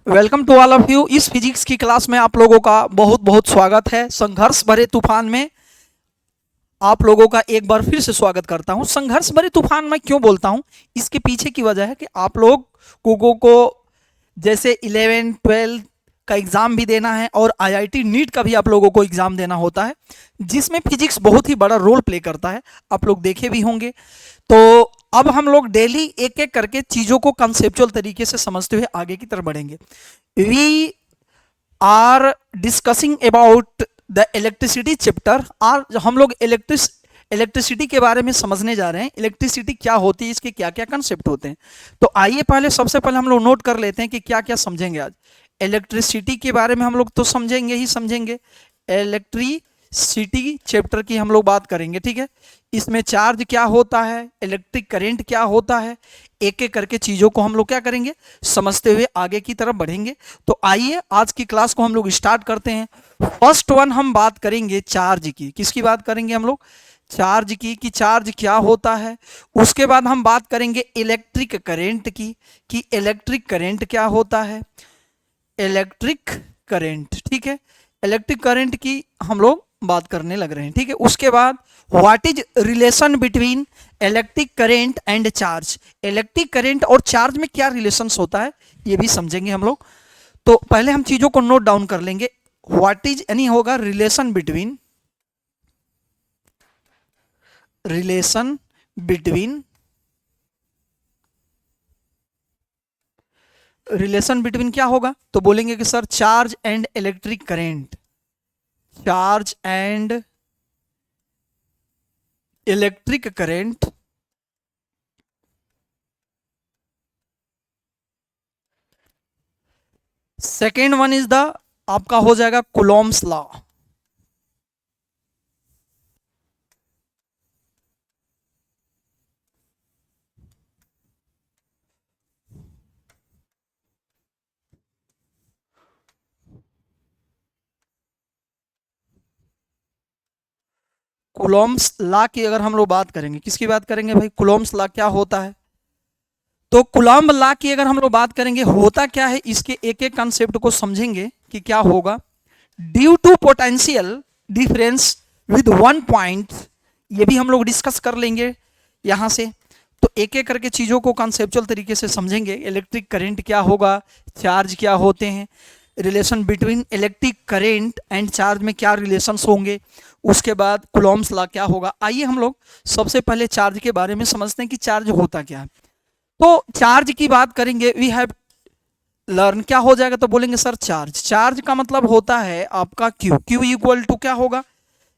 Welcome to all of you. इस physics की class में आप लोगों का बहुत बहुत स्वागत है। संघर्ष भरे तूफान में आप लोगों का एक बार फिर से स्वागत करता हूं। संघर्ष भरे तूफान में क्यों बोलता हूं, इसके पीछे की वजह है कि आप लोगों को जैसे 11 12 का एग्ज़ाम भी देना है और आईआईटी नीट का भी आप लोगों को एग्ज़ाम देना होता है, जिसमें फिजिक्स बहुत ही बड़ा रोल प्ले करता है। आप लोग देखे भी होंगे। तो अब हम लोग डेली एक एक करके चीज़ों को कंसेप्चुअल तरीके से समझते हुए आगे की तरफ बढ़ेंगे। We are discussing about the electricity chapter. और हम लोग इलेक्ट्रिसिटी के बारे में समझने जा रहे हैं। इलेक्ट्रिसिटी क्या होती है, इसके क्या क्या कंसेप्ट होते हैं। तो आइए पहले सबसे पहले हम लोग नोट कर लेते हैं कि क्या क्या समझेंगे आज। इलेक्ट्रिसिटी के बारे में हम लोग तो समझेंगे ही समझेंगे। इलेक्ट्रिसिटी चैप्टर की हम लोग बात करेंगे, ठीक है। इसमें चार्ज क्या होता है, इलेक्ट्रिक करंट क्या होता है, एक एक करके चीज़ों को हम लोग क्या करेंगे, समझते हुए आगे की तरफ बढ़ेंगे। तो आइए आज की क्लास को हम लोग स्टार्ट करते हैं। फर्स्ट वन हम बात करेंगे चार्ज की। किसकी बात करेंगे हम लोग? चार्ज की, कि चार्ज क्या होता है। उसके बाद हम बात करेंगे इलेक्ट्रिक करंट की, कि इलेक्ट्रिक करंट क्या होता है। इलेक्ट्रिक करंट, ठीक है। इलेक्ट्रिक करंट की हम लोग बात करने लग रहे हैं, ठीक है। उसके बाद what is relation between electric current and charge. Electric current और चार्ज में क्या रिलेशंस होता है, ये भी समझेंगे हम लोग। तो पहले हम चीजों को नोट डाउन कर लेंगे। व्हाट इज यानी होगा रिलेशन बिटवीन रिलेशन बिटवीन क्या होगा, तो बोलेंगे कि sir charge and electric current. Charge and electric current second one is the आपका हो जाएगा कूलॉम्स लॉ। कूलॉम्स लॉ की अगर हम लोग बात करेंगे, किसकी बात करेंगे भाई? कूलॉम्स लॉ क्या होता है। तो कूलॉम्ब लॉ की अगर हम लोग बात करेंगे, होता क्या है, इसके एक एक कंसेप्ट को समझेंगे कि क्या होगा। Due to potential difference with one point, ये भी हम लोग डिस्कस कर लेंगे यहाँ से। तो एक एक करके चीज़ों को कॉन्सेप्चुअल तरीके से समझेंगे। इलेक्ट्रिक करंट क्या होगा, चार्ज क्या होते हैं, relation between electric current and charge में क्या रिलेशंस होंगे, उसके बाद कूलॉम्स लॉ क्या होगा। आइए हम लोग सबसे पहले चार्ज के बारे में समझते हैं कि चार्ज होता क्या है। तो चार्ज की बात करेंगे, वी हैव लर्न क्या हो जाएगा, तो बोलेंगे सर चार्ज का मतलब होता है आपका क्यू इक्वल टू क्या होगा,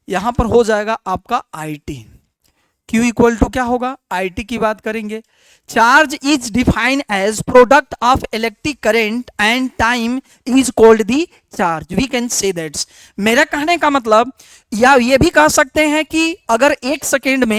यहां पर हो जाएगा आपका I T. Q equal to क्या होगा, आई टी की बात करेंगे। Charge is defined as product of electric current and time is called the charge. We can say that's, मेरा कहने का मतलब, या ये भी कह सकते हैं कि अगर एक सेकेंड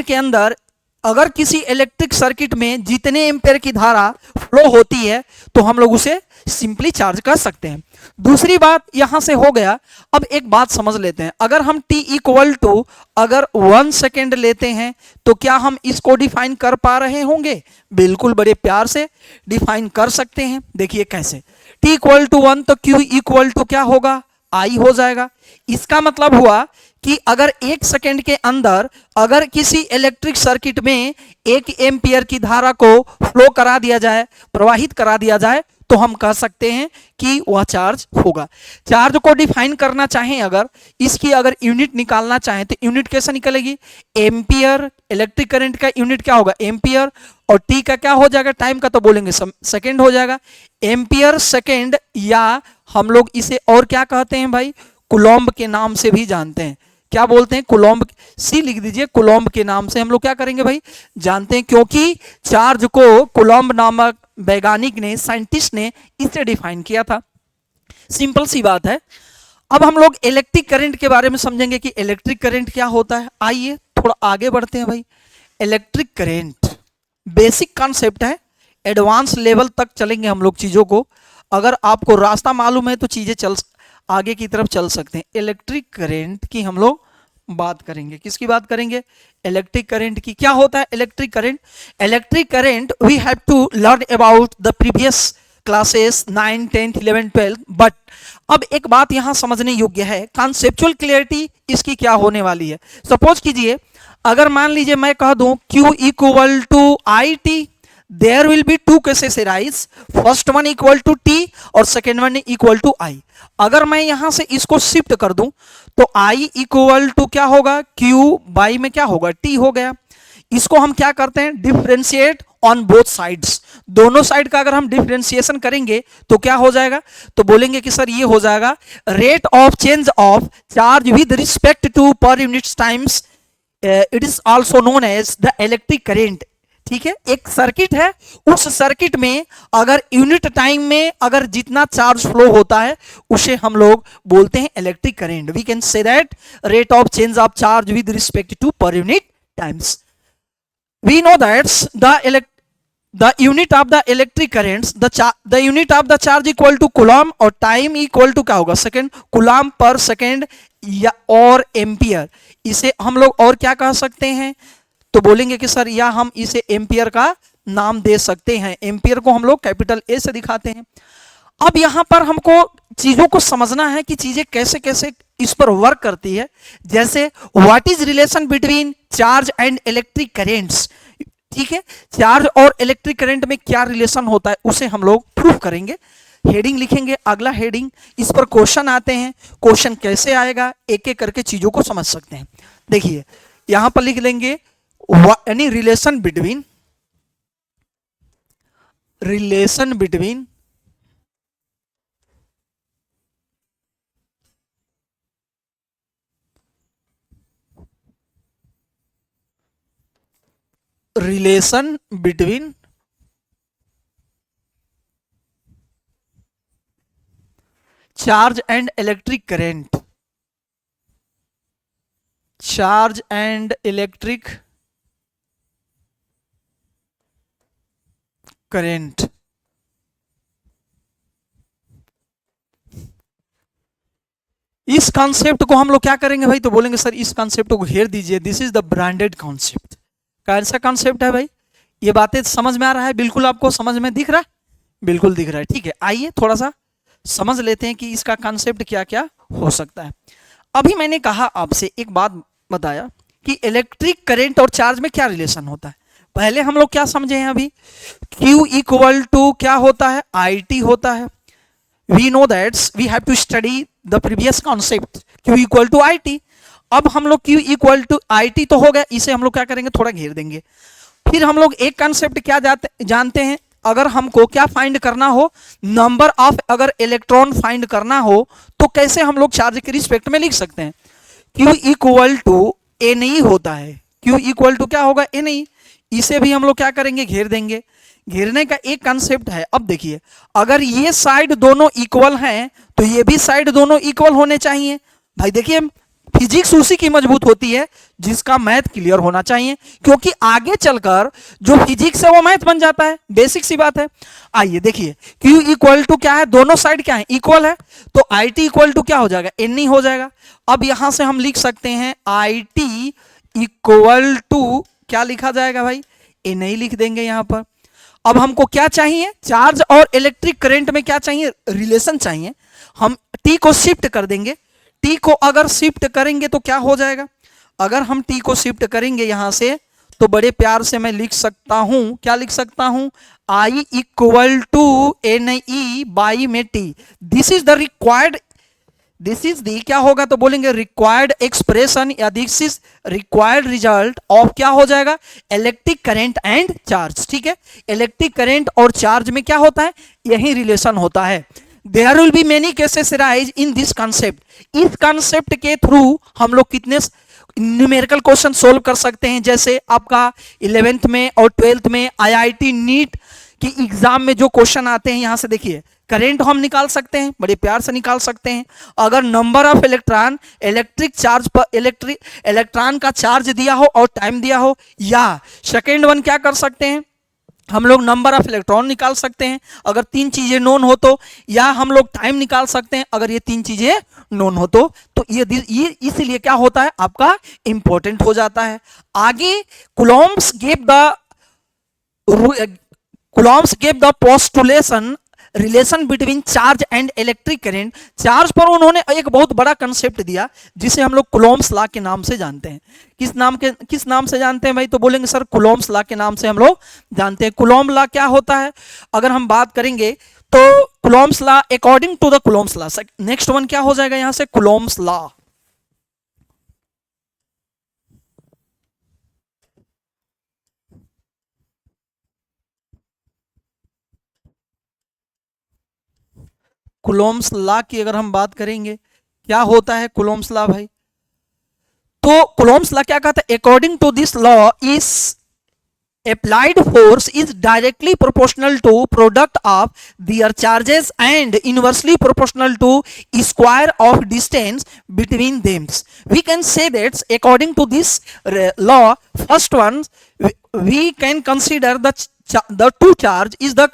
के अंदर अगर किसी इलेक्ट्रिक सर्किट में जितने एम्पेयर की धारा फ्लो होती है तो हम लोग उसे सिंपली चार्ज कर सकते हैं। दूसरी बात यहां से हो गया। अब एक बात समझ लेते हैं, अगर हम t इक्वल टू अगर 1 सेकेंड लेते हैं तो क्या हम इसको डिफाइन कर पा रहे होंगे? बिल्कुल बड़े प्यार से डिफाइन कर सकते हैं। देखिए कैसे, t इक्वल टू 1 तो q इक्वल टू क्या होगा, आई हो जाएगा। इसका मतलब हुआ कि अगर एक सेकेंड के अंदर अगर किसी इलेक्ट्रिक सर्किट में 1 एम्पियर की धारा को फ्लो करा दिया जाए, प्रवाहित करा दिया जाए, तो हम कह सकते हैं कि वह चार्ज होगा। चार्ज को डिफाइन करना चाहें, अगर इसकी अगर यूनिट निकालना चाहें तो यूनिट कैसे निकलेगी, एम्पियर। इलेक्ट्रिक करंट का यूनिट क्या होगा, एम्पियर। और टी का क्या हो जाएगा, टाइम का, तो बोलेंगे सेकेंड हो जाएगा। एम्पियर सेकेंड, या हम लोग इसे और क्या कहते हैं भाई, कूलॉम्ब के नाम से भी जानते हैं। क्या बोलते हैं, कूलॉम्ब। सी लिख दीजिए, कूलॉम्ब के नाम से हम लोग क्या करेंगे भाई, जानते हैं, क्योंकि चार्ज को कूलॉम्ब नामक वैज्ञानिक ने, साइंटिस्ट ने इसे डिफाइन किया था। सिंपल सी बात है। अब हम लोग इलेक्ट्रिक करंट के बारे में समझेंगे कि इलेक्ट्रिक करंट क्या होता है। आइए थोड़ा आगे बढ़ते हैं भाई। इलेक्ट्रिक करंट बेसिक कॉन्सेप्ट है, एडवांस लेवल तक चलेंगे हम लोग चीज़ों को। अगर आपको रास्ता मालूम है तो चीज़ें आगे की तरफ चल सकते हैं। इलेक्ट्रिक करंट की हम लोग बात करेंगे, किसकी बात करेंगे, इलेक्ट्रिक करंट की। क्या होता है electric current? Electric current we have to learn about the previous classes 9, 10, 11, 12। But अब एक बात यहां समझने योग्य है, कॉन्सेप्चुअल क्लियरिटी इसकी क्या होने वाली है। सपोज कीजिए अगर मान लीजिए मैं कह दूं Q equal to I T, there will be two cases arise, first one equal to T और second one equal to I। अगर मैं यहां से इसको शिफ्ट कर दूं तो I इक्वल टू क्या होगा, Q बाई में क्या होगा, T हो गया। इसको हम क्या करते हैं, डिफरेंशिएट ऑन बोथ साइड्स। दोनों साइड का अगर हम डिफरेंशिएशन करेंगे तो क्या हो जाएगा, तो बोलेंगे कि सर ये हो जाएगा rate of change of charge with respect to per unit times, it is also known as the electric current. ठीक है, एक सर्किट है, उस सर्किट में अगर यूनिट टाइम में अगर जितना चार्ज फ्लो होता है उसे हम लोग बोलते हैं electric current. We can say that rate of change of charge with respect to per unit times. We know that the unit of the electric currents, the unit of the charge equal to coulomb और time equal to क्या होगा, second, coulomb per second या और ampere. इसे हम लोग और क्या कह सकते हैं, तो बोलेंगे कि सर या हम इसे एम्पियर का नाम दे सकते हैं। एम्पियर को हम लोग कैपिटल ए से दिखाते हैं। अब यहां पर हमको चीजों को समझना है कि चीजें कैसे कैसे इस पर वर्क करती है। जैसे what is relation between charge and electric currents. ठीक है, चार्ज और इलेक्ट्रिक करंट में क्या रिलेशन होता है उसे हम लोग प्रूफ करेंगे। हेडिंग लिखेंगे, अगला हेडिंग, इस पर क्वेश्चन आते हैं। क्वेश्चन कैसे आएगा, एक एक करके चीजों को समझ सकते हैं। देखिए यहां पर लिख लेंगे यानी relation between charge and electric current, charge and electric current. इस कॉन्सेप्ट को हम लोग क्या करेंगे भाई, तो बोलेंगे सर इस कॉन्सेप्ट को घेर दीजिए, this is the branded concept. कैसा कॉन्सेप्ट है भाई, ये बातें समझ में आ रहा है, बिल्कुल आपको समझ में दिख रहा है, बिल्कुल दिख रहा है। ठीक है, आइए थोड़ा सा समझ लेते हैं कि इसका कॉन्सेप्ट क्या क्या हो सकता है। अभी मैंने कहा आपसे एक बात बताया कि इलेक्ट्रिक करंट और चार्ज में क्या रिलेशन होता है। पहले हम लोग क्या समझे हैं अभी, Q इक्वल टू क्या होता है, IT होता है। We know that we have to study the previous concept Q equal to IT। अब हम लोग Q इक्वल टू IT तो हो गया, इसे हम लोग क्या करेंगे, थोड़ा घेर देंगे। फिर हम लोग एक कंसेप्ट क्या जानते हैं, अगर हमको क्या फाइंड करना हो, नंबर ऑफ अगर इलेक्ट्रॉन फाइंड करना हो तो कैसे हम लोग चार्ज के रिस्पेक्ट में लिख सकते हैं। Q इक्वल टू NE होता है, Q इक्वल टू क्या होगा, NE। इसे भी हम लोग क्या करेंगे, घेर देंगे। घेरने का एक कंसेप्ट है, अब देखिए अगर ये साइड दोनों इक्वल हैं तो ये भी साइड दोनों इक्वल होने चाहिए। भाई देखिए फिजिक्स उसी की मजबूत होती है जिसका मैथ क्लियर होना चाहिए, क्योंकि आगे चलकर जो फिजिक्स है वो मैथ बन जाता है, बेसिक सी बात है। आइए देखिए Q इक्वल टू क्या है, दोनों साइड क्या है, इक्वल है, तो IT इक्वल टू क्या हो जाएगा, NE हो जाएगा। अब यहां से हम लिख सकते हैं IT इक्वल टू क्या लिखा जाएगा भाई, NE लिख देंगे यहां पर। अब हमको क्या चाहिए, चार्ज और इलेक्ट्रिक करंट में क्या चाहिए, रिलेशन चाहिए। हम T को शिफ्ट कर देंगे। T को अगर शिफ्ट करेंगे तो क्या हो जाएगा, अगर हम T को शिफ्ट करेंगे यहां से तो बड़े प्यार से मैं लिख सकता हूं, क्या लिख सकता हूं, I equal to NE by में T। This is the required, this is the क्या होगा, तो बोलेंगे रिक्वायर्ड एक्सप्रेशन या this is required result of क्या हो जाएगा, इलेक्ट्रिक करंट एंड चार्ज। ठीक है, इलेक्ट्रिक करंट और चार्ज में क्या होता है, यही रिलेशन होता है। There will be many cases rise in this concept. इस कॉन्सेप्ट के थ्रू हम लोग कितने न्यूमेरिकल क्वेश्चन सोल्व कर सकते हैं। जैसे आपका 11th में और 12th में IIT नीट की एग्जाम में जो क्वेश्चन आते हैं, यहां से देखिए करंट हम निकाल सकते हैं, बड़े प्यार से निकाल सकते हैं। अगर number of electron electric charge पर इलेक्ट्रॉन का चार्ज दिया हो और टाइम दिया हो, या सेकेंड वन क्या कर सकते हैं, हम लोग नंबर ऑफ इलेक्ट्रॉन निकाल सकते हैं अगर तीन चीजें नोन हो तो, या हम लोग टाइम निकाल सकते हैं अगर ये तीन चीजें नोन हो तो ये इसलिए क्या होता है, आपका इंपॉर्टेंट हो जाता है। आगे Coulomb's gave the postulation relation between charge and electric current, charge पर उन्होंने एक बहुत बड़ा कंसेप्ट दिया जिसे हम लोग कूलॉम्स लॉ के नाम से जानते हैं। किस नाम से जानते हैं भाई? तो बोलेंगे सर कूलॉम्स लॉ के नाम से हम लोग जानते हैं। कूलॉम लॉ क्या होता है अगर हम बात करेंगे तो Coulomb's law according to the Coulomb's law, next one क्या हो जाएगा यहां से? Coulomb's law. कूलॉम्स लॉ की अगर हम बात करेंगे क्या होता है कूलॉम्स लॉ भाई? तो कूलॉम्स लॉ क्या कहता है? According to this law is applied force is directly proportional to product of their charges and inversely proportional to square of distance between them. We can say that according to this law, first one we can consider the two charge is the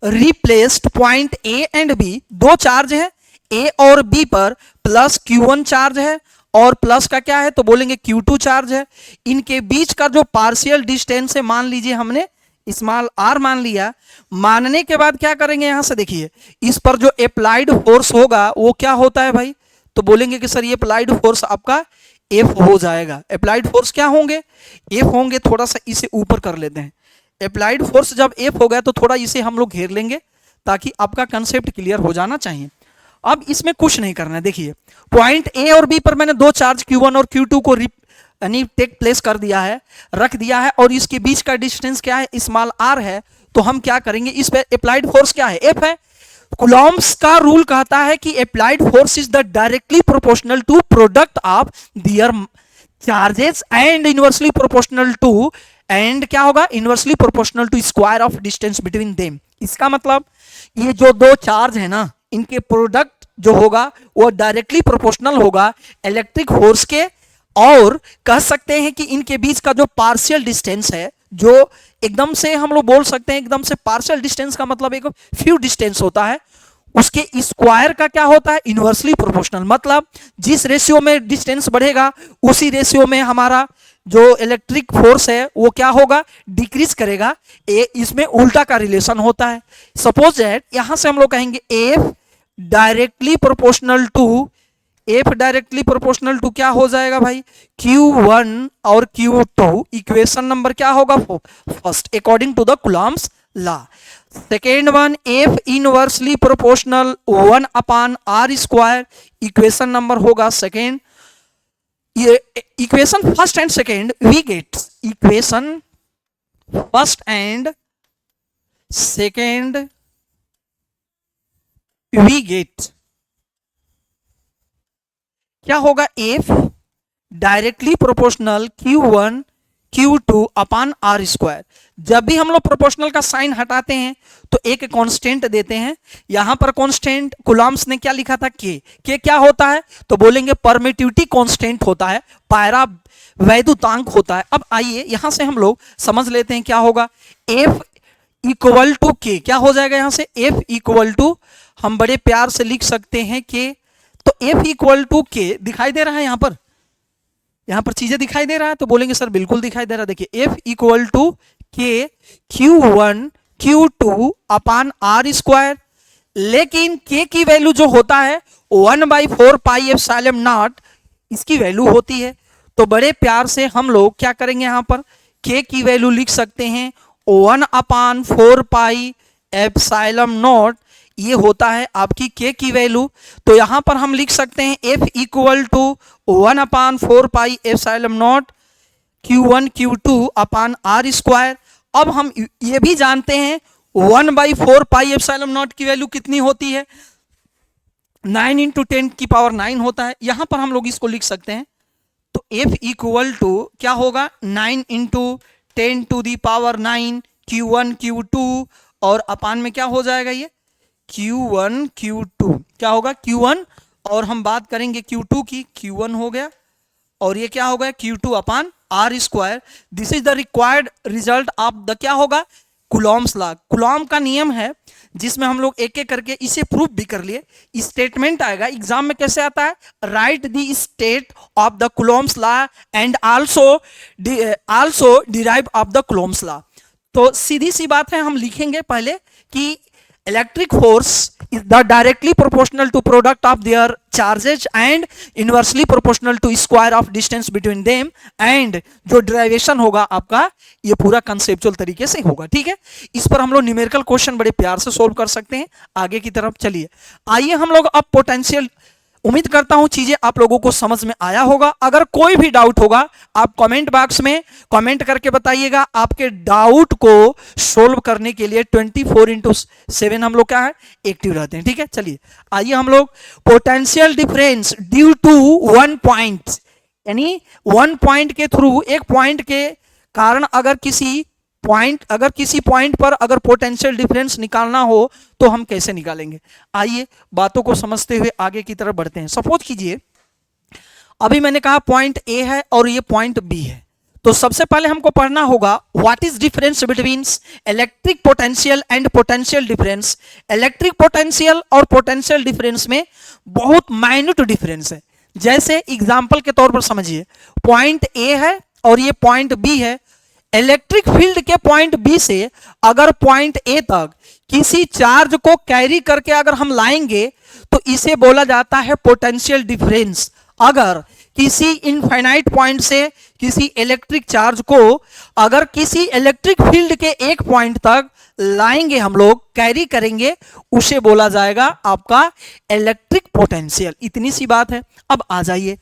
replaced point A and B, दो charge है A और B पर plus Q1 charge है और plus का क्या है तो बोलेंगे Q2 चार्ज है। इनके बीच का जो पार्शियल डिस्टेंस है मान लीजिए हमने स्मॉल r मान लिया। मानने के बाद क्या करेंगे यहां से देखिए इस पर जो अप्लाइड फोर्स होगा वो क्या होता है भाई? तो बोलेंगे कि सर ये अप्लाइड फोर्स आपका F हो जाएगा। अप्लाइड फोर्स क्या होंगे? F होंगे। थोड़ा सा इसे ऊपर कर लेते हैं। अप्लाइड फोर्स जब F हो गया तो थोड़ा इसे हम लोग घेर लेंगे ताकि आपका कंसेप्ट क्लियर हो जाना चाहिए। अब इसमें कुछ नहीं करना है। देखिए पॉइंट ए और बी पर मैंने दो चार्ज Q1 और Q2 को यानी टेक प्लेस कर दिया है, रख दिया है और इसके बीच का डिस्टेंस क्या है? स्मॉल r है। तो हम क्या करेंगे इस पे अप्लाइड फोर्स क्या है? F है। कूलॉम्स का रूल कहता है कि applied force is the directly proportional to product of their charges and inversely proportional to and क्या होगा? Inversely proportional to square of distance between them. इसका मतलब ये जो दो चार्ज है ना इनके प्रोडक्ट जो होगा वो डायरेक्टली प्रोपोर्शनल होगा इलेक्ट्रिक फोर्स के, और कह सकते हैं कि इनके बीच का जो पार्शियल डिस्टेंस है जो एकदम से हम लोग बोल सकते हैं एकदम से पार्शियल डिस्टेंस का मतलब एक फ्यू डिस्टेंस होता है, उसके स्क्वायर का क्या होता है? Inversely proportional. मतलब जिस रेशियो में डिस्टेंस बढ़ेगा उसी रेशियो में हमारा जो इलेक्ट्रिक फोर्स है वो क्या होगा? डिक्रीज करेगा। इसमें उल्टा का रिलेशन होता है। सपोज दैट यहां से हम लोग कहेंगे F डायरेक्टली प्रोपोर्शनल टू क्या हो जाएगा भाई? Q1 और Q2। इक्वेशन नंबर क्या होगा? First according to the Coulomb's law. Second one F inversely proportional 1/r²। Equation number होगा सेकेंड। ये equation first and second we get equation first and second we get क्या होगा? F directly proportional Q1 Q2/r²। जब भी हम लोग proportional का sign हटाते हैं तो एक कांस्टेंट देते हैं। यहां पर कांस्टेंट कूलॉम्स ने क्या लिखा था? K क्या होता है? तो बोलेंगे परमिटिविटी कांस्टेंट होता है, पायरा वैद्युतांक होता है। अब आइए यहां से हम लोग समझ लेते हैं क्या होगा। F इक्वल टू K क्या हो जाएगा? यहां से F इक्वल टू हम बड़े प्यार से लिख सकते हैं K। तो F इक्वल टू K दिखाई दे रहा है यहां पर चीजें दिखाई दे रहा है? तो बोलेंगे सर बिल्कुल दिखाई दे रहा है। देखिए F equal to K Q1 Q2/r²। लेकिन K की वैल्यू जो होता है 1/4πε0 इसकी वैल्यू होती है। तो बड़े प्यार से हम लोग क्या करेंगे यहां पर K की वैल्यू लिख सकते हैं 1/4πε0। ये होता है आपकी K की वैल्यू। तो यहां पर हम लिख सकते हैं F equal to 1/4πε0 Q1 Q2/r²। अब हम ये भी जानते हैं 1/4πε0 की वैल्यू कितनी होती है? 9 × 10⁹ होता है। यहां पर हम लोग इसको लिख सकते हैं। तो F इक्वल टू क्या होगा? 9 × 10⁹ Q1 Q2 और अपान में क्या हो जाएगा? ये Q1 Q2 क्या होगा? Q1 और हम बात करेंगे Q2 की, Q1 हो गया और ये क्या हो गया? Q2/r²। This is the required result of the क्या होगा? Coulomb's law. कूलॉम का नियम है जिसमें हम लोग एक एक करके इसे प्रूफ भी कर लिए। स्टेटमेंट आएगा एग्जाम में, कैसे आता है? Right the state of the Coulomb's law and also derive of the Coulomb's law. तो सीधी सी बात है, हम लिखेंगे पहले कि electric force is the directly proportional to product of their charges and inversely proportional to square of distance between them, and जो डेरिवेशन होगा आपका ये पूरा कंसेप्चुअल तरीके से होगा। ठीक है, इस पर हम लोग न्यूमेरिकल क्वेश्चन बड़े प्यार से सोल्व कर सकते हैं। आगे की तरफ चलिए, आइए हम लोग अब पोटेंशियल, उम्मीद करता हूं चीजें आप लोगों को समझ में आया होगा। अगर कोई भी डाउट होगा आप कमेंट बॉक्स में कमेंट करके बताइएगा। आपके डाउट को सोल्व करने के लिए 24/7 हम लोग क्या है, एक्टिव रहते हैं। ठीक है, चलिए आइए हम लोग potential difference due to one point, यानी वन पॉइंट के थ्रू, एक पॉइंट के कारण अगर किसी पॉइंट पर अगर पोटेंशियल डिफरेंस निकालना हो तो हम कैसे निकालेंगे। आइए बातों को समझते हुए आगे की तरफ बढ़ते हैं। सपोज कीजिए अभी मैंने कहा पॉइंट ए है और ये पॉइंट बी है, तो सबसे पहले हमको पढ़ना होगा what is difference between electric potential and potential difference. Electric potential और पोटेंशियल डिफरेंस में बहुत माइन्यूट डिफरेंस है। जैसे एग्जांपल के तौर पर समझिए, पॉइंट ए है और ये पॉइंट बी है। इलेक्ट्रिक फील्ड के पॉइंट बी से अगर पॉइंट ए तक किसी चार्ज को कैरी करके अगर हम लाएंगे तो इसे बोला जाता है पोटेंशियल डिफरेंस। अगर किसी इनफाइनाइट पॉइंट से किसी इलेक्ट्रिक चार्ज को अगर किसी इलेक्ट्रिक फील्ड के एक पॉइंट तक लाएंगे, हम लोग कैरी करेंगे, उसे बोला जाएगा आपका इलेक्ट्रिक पोटेंशियल। इतनी सी बात है। अब आ जाइए,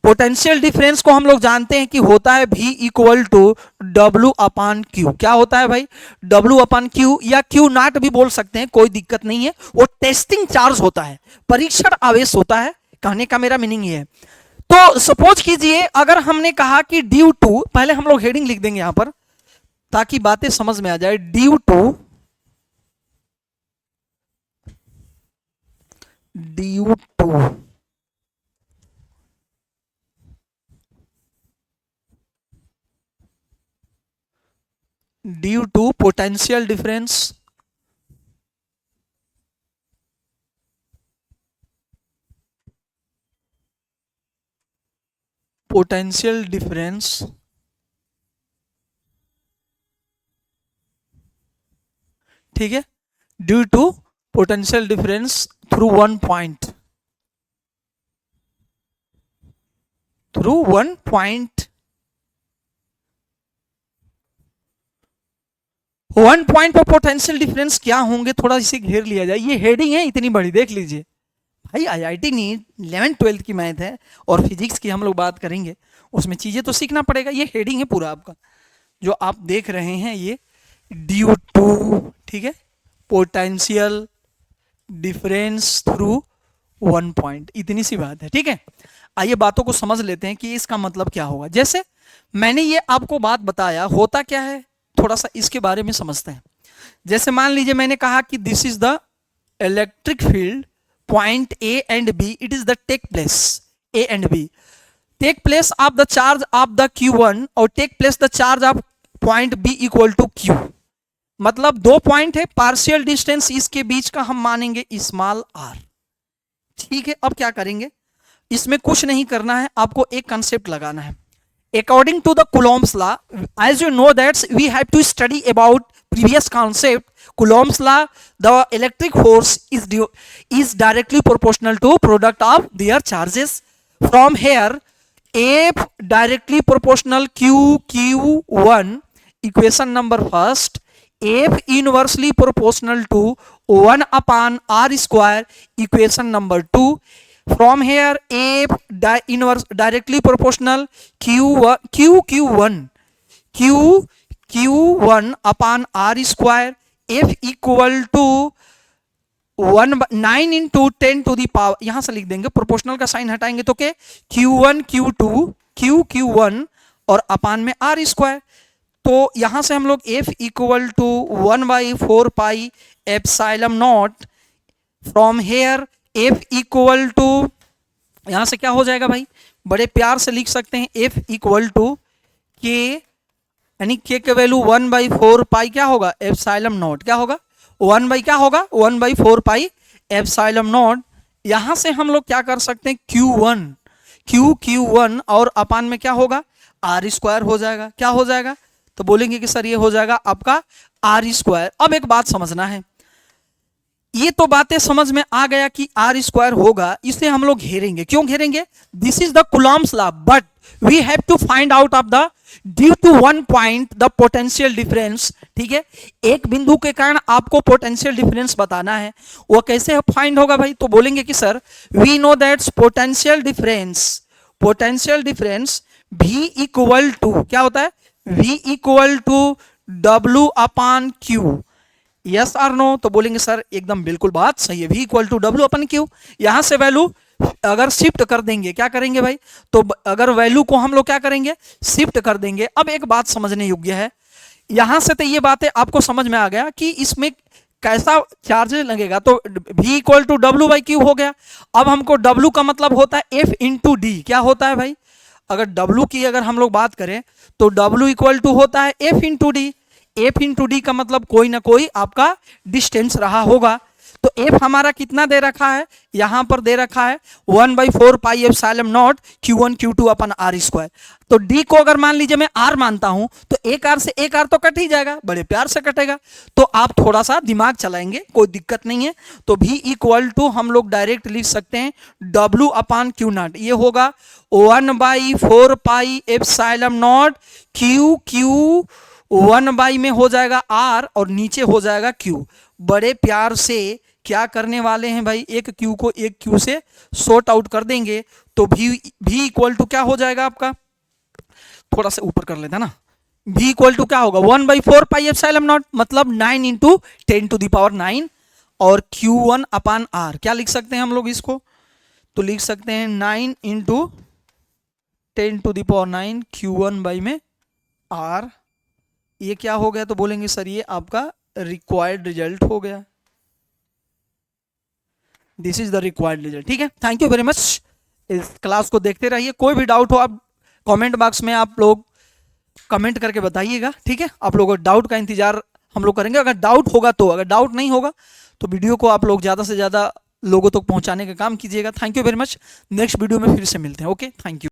पोटेंशियल डिफरेंस को हम लोग जानते हैं कि होता है V इक्वल टू W/Q। क्या होता है भाई, W/Q या Q नॉट भी बोल सकते हैं, कोई दिक्कत नहीं है। वो टेस्टिंग चार्ज होता है, परीक्षण आवेश होता है, कहने का मेरा मीनिंग ये है। तो सपोज कीजिए अगर हमने कहा कि ड्यू टू, पहले हम लोग हेडिंग लिख देंगे यहां पर ताकि बातें समझ में आ जाए। Due to due to potential difference ठीक है, due to potential difference through one point, one point पर पोटेंशियल डिफरेंस क्या होंगे, थोड़ा इसे घेर लिया जाए। ये हेडिंग है इतनी बड़ी, देख लीजिए भाई। IIT नीट 11th-12th की मैथ है और फिजिक्स की हम लोग बात करेंगे, उसमें चीजें तो सीखना पड़ेगा। ये हेडिंग है पूरा आपका जो आप देख रहे हैं, ये ड्यू टू, ठीक है, potential difference through one point, इतनी सी बात है। ठीक है, आइए बातों को समझ लेते हैं कि इसका मतलब क्या होगा। जैसे मैंने ये आपको बात बताया, होता क्या है, थोड़ा सा इसके बारे में समझते हैं। जैसे मान लीजिए मैंने कहा कि this is the electric field point A and B, it is the take place A and B, take place of the charge of the Q1 और take place the charge of point B equal to Q। मतलब दो point है, partial distance इसके बीच का हम मानेंगे small r। ठीक है, अब क्या करेंगे, इसमें कुछ नहीं करना है, आपको एक कंसेप्ट लगाना है। According to the Coulomb's law, as you know that we have to study about previous concept, Coulomb's law, the electric force is directly proportional to product of their charges. From here, F directly proportional Q1, equation number first, F inversely proportional to 1/r square, equation number 2. From here, F inverse directly proportional Q1/r square, F equal to 9 into 10 to the power, यहां से लिख देंगे, proportional का sign हटाएंगे तो क्या, Q1 Q2 Q1 और अपान में r स्क्वायर। तो यहां से हम लोग F equal to 1/4 pi epsilon nought. From here F equal to, यहां से क्या हो जाएगा भाई, बड़े प्यार से लिख सकते हैं, F इक्वल टू K, यानी K के वैल्यू 1/4 पाई क्या होगा, एप्सिलॉन नॉट, क्या होगा 1/4 पाई एप्सिलॉन नॉट। यहां से हम लोग क्या कर सकते हैं, Q1 और अपान में क्या होगा, r स्क्वायर हो जाएगा। क्या हो जाएगा, तो बोलेंगे कि सर ये हो जाएगा आपका r स्क्वायर। अब एक बात समझना है, ये तो बातें समझ में आ गया कि आर स्क्वायर होगा, इसे हम लोग घेरेंगे। क्यों घेरेंगे? This is the Coulomb's law, but we have to find out of the due to one point the potential difference. ठीक है, एक बिंदु के कारण आपको पोटेंशियल डिफरेंस बताना है। वो कैसे फाइंड होगा भाई? तो बोलेंगे कि sir we know that's potential difference V equal to क्या होता है? V equal to W upon Q। Yes और नो? तो बोलेंगे सर एकदम बिल्कुल बात सही है, V equal to W upon Q। यहां से वैल्यू अगर शिफ्ट कर देंगे, क्या करेंगे भाई? तो अगर वैल्यू को हम लोग क्या करेंगे? शिफ्ट कर देंगे। अब एक बात समझने योग्य है, यहां से तो ये बातें आपको समझ में आ गया कि इसमें कैसा चार्ज लगेगा। तो V equal to W by Q हो गया। अब हमको W का मतलब होता है F इंटू डी। क्या होता है भाई? अगर W की अगर हम लोग बात करें तो W इक्वल टू होता है F into D. F into D का मतलब कोई ना कोई आपका डिस्टेंस रहा होगा। तो F हमारा कितना दे रखा है? यहां पर दे रखा है 1/4 pi epsilon not Q1 Q2 upon R square. तो D को अगर मान लीजिए मैं R मानता हूं तो एक R से एक R तो कट ही जाएगा, बड़े प्यार से कटेगा। तो आप थोड़ा सा दिमाग चलाएंगे, कोई दिक्कत नहीं है। तो V इक्वल टू हम लोग डायरेक्ट लिख सकते हैं W अपॉन Q नॉट। ये होगा 1/4 पाई एप्सिलॉन नॉट Q 1 में हो जाएगा R और नीचे हो जाएगा Q। बड़े प्यार से क्या करने वाले हैं भाई? एक Q को एक Q से सॉर्ट आउट कर देंगे तो V इक्वल टू क्या हो जाएगा आपका? थोड़ा सा ऊपर कर लेता ना। V इक्वल टू क्या होगा? 1/4 पाई एप्सिलॉन नॉट, मतलब 9 इंटू 10 टू द पावर 9 और Q1 अपॉन R। क्या लिख सकते हैं हम लोग इसको? तो लिख सकते हैं 9 into 10 to the power 9 Q1 by में R। ये क्या हो गया? तो बोलेंगे सर ये आपका रिक्वायर्ड रिजल्ट हो गया। This is the required result. ठीक है, थैंक यू वेरी मच। इस क्लास को देखते रहिए। कोई भी डाउट हो आप कमेंट बॉक्स में आप लोग कमेंट करके बताइएगा। ठीक है, आप लोगों को डाउट का इंतजार हम लोग करेंगे। अगर डाउट होगा तो, अगर डाउट नहीं होगा तो वीडियो को आप लोग ज़्यादा से ज़्यादा लोगों तक पहुंचाने का काम कीजिएगा। Thank you very much. Next video में फिर से मिलते हैं। Okay, thank you.